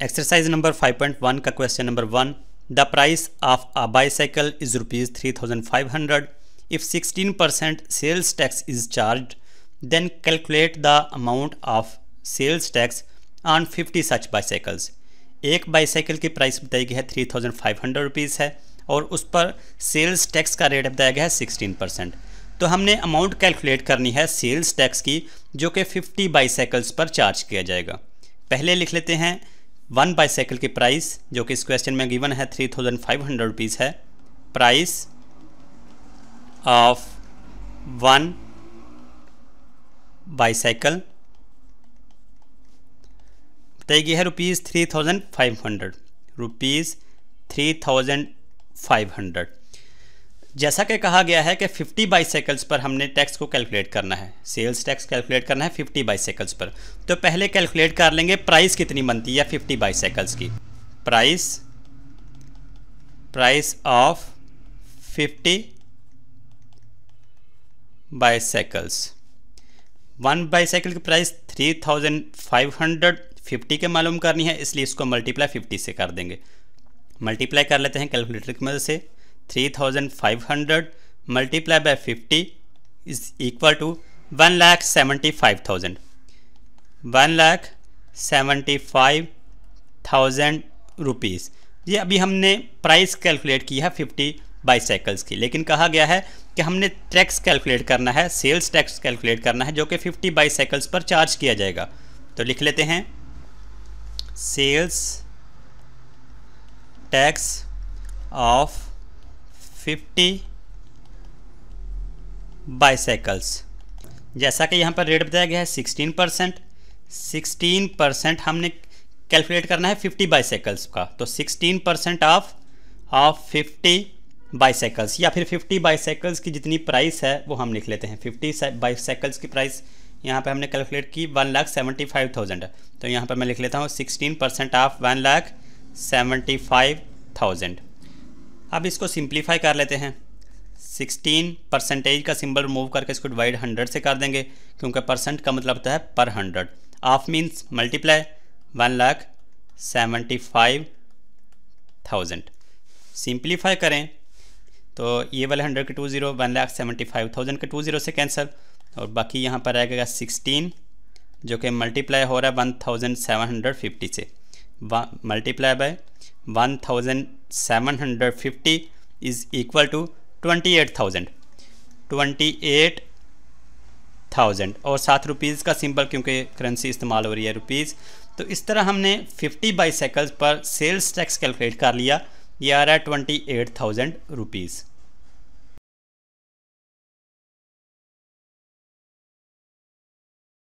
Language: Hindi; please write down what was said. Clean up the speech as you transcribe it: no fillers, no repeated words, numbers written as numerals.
एक्सरसाइज नंबर 5.1 का question number 1। The price of a bicycle is ₹3,500 if 16% sales tax is charged then calculate the amount of sales tax on 50 such bicycles. एक बाईसाइकिल की प्राइस बताई गई है ₹3,500 है और उस पर सेल्स टैक्स का रेट बताया गया है 16%। तो हमने अमाउंट कैलकुलेट करनी है सेल्स टैक्स की जो कि 50 बाईसाइकिल्स पर चार्ज किया जाएगा। पहले लिख लेते हैं वन बाईसाइकिल की प्राइस जो कि इस क्वेश्चन में गिवन है ₹3,500 है। प्राइस ऑफ वन बाईसाइकिल बताई गई है ₹3,500। जैसा कि कहा गया है कि 50 बाईसाइकिल्स पर हमने टैक्स को कैलकुलेट करना है, सेल्स टैक्स कैलकुलेट करना है 50 बाईसाइकिल्स पर। तो पहले कैलकुलेट कर लेंगे प्राइस कितनी बनती है 50 बाईसाइकिल्स की। Price of 50 bicycles. One bicycle की प्राइस 3,500 50 के मालूम करनी है, इसलिए इसको मल्टीप्लाई 50 से कर देंगे। मल्टीप्लाई कर लेते हैं कैलकुलेटर की मदद से। 3,500 multiply by 50 is equal to 1,75,000। 1,75,000 rupees. ये अभी हमने प्राइस कैलकुलेट की है 50 बाईसाइकिल्स की, लेकिन कहा गया है कि हमने टैक्स कैलकुलेट करना है, सेल्स टैक्स कैलकुलेट करना है जो कि 50 बाईसाइकिल्स पर चार्ज किया जाएगा। तो लिख लेते हैं सेल्स टैक्स ऑफ 50 बाईसाइकिल्स। जैसा कि यहाँ पर रेट बताया गया है 16% हमने कैलकुलेट करना है 50 बाईसाइकिल्स का। तो 16% ऑफ 50 बाईसाइकिल्स या फिर 50 बाईसाइकिल्स की जितनी प्राइस है वो हम लिख लेते हैं। 50 बाईसाइकिल्स की प्राइस यहाँ पे हमने कैलकुलेट की 1,75,000 है। तो यहाँ पर मैं लिख लेता हूँ 16% ऑफ 1,75,000। अब इसको सिंप्लीफाई कर लेते हैं। 16% का सिंबल रिमूव करके इसको डिवाइड 100 से कर देंगे, क्योंकि परसेंट का मतलब होता है पर 100। Of means multiply 1,75,000। सिंप्लीफाई करें तो ये वाले 100 के 2 0, 1,75,000 के 2 0 से कैंसिल, और बाकी यहाँ पर आएगा 16 जो कि मल्टीप्लाई हो रहा है 1,750 से। Multiply by 1,750 is equal to 28,000 और 7 रुपीज़ का सिंबल, क्योंकि करेंसी इस्तेमाल हो रही है रुपीज़। तो इस तरह हमने 50 बाईसाइकिल्स पर सेल्स टैक्स कैलकुलेट कर लिया। ये आ रहा है 28,000 रुपीज़।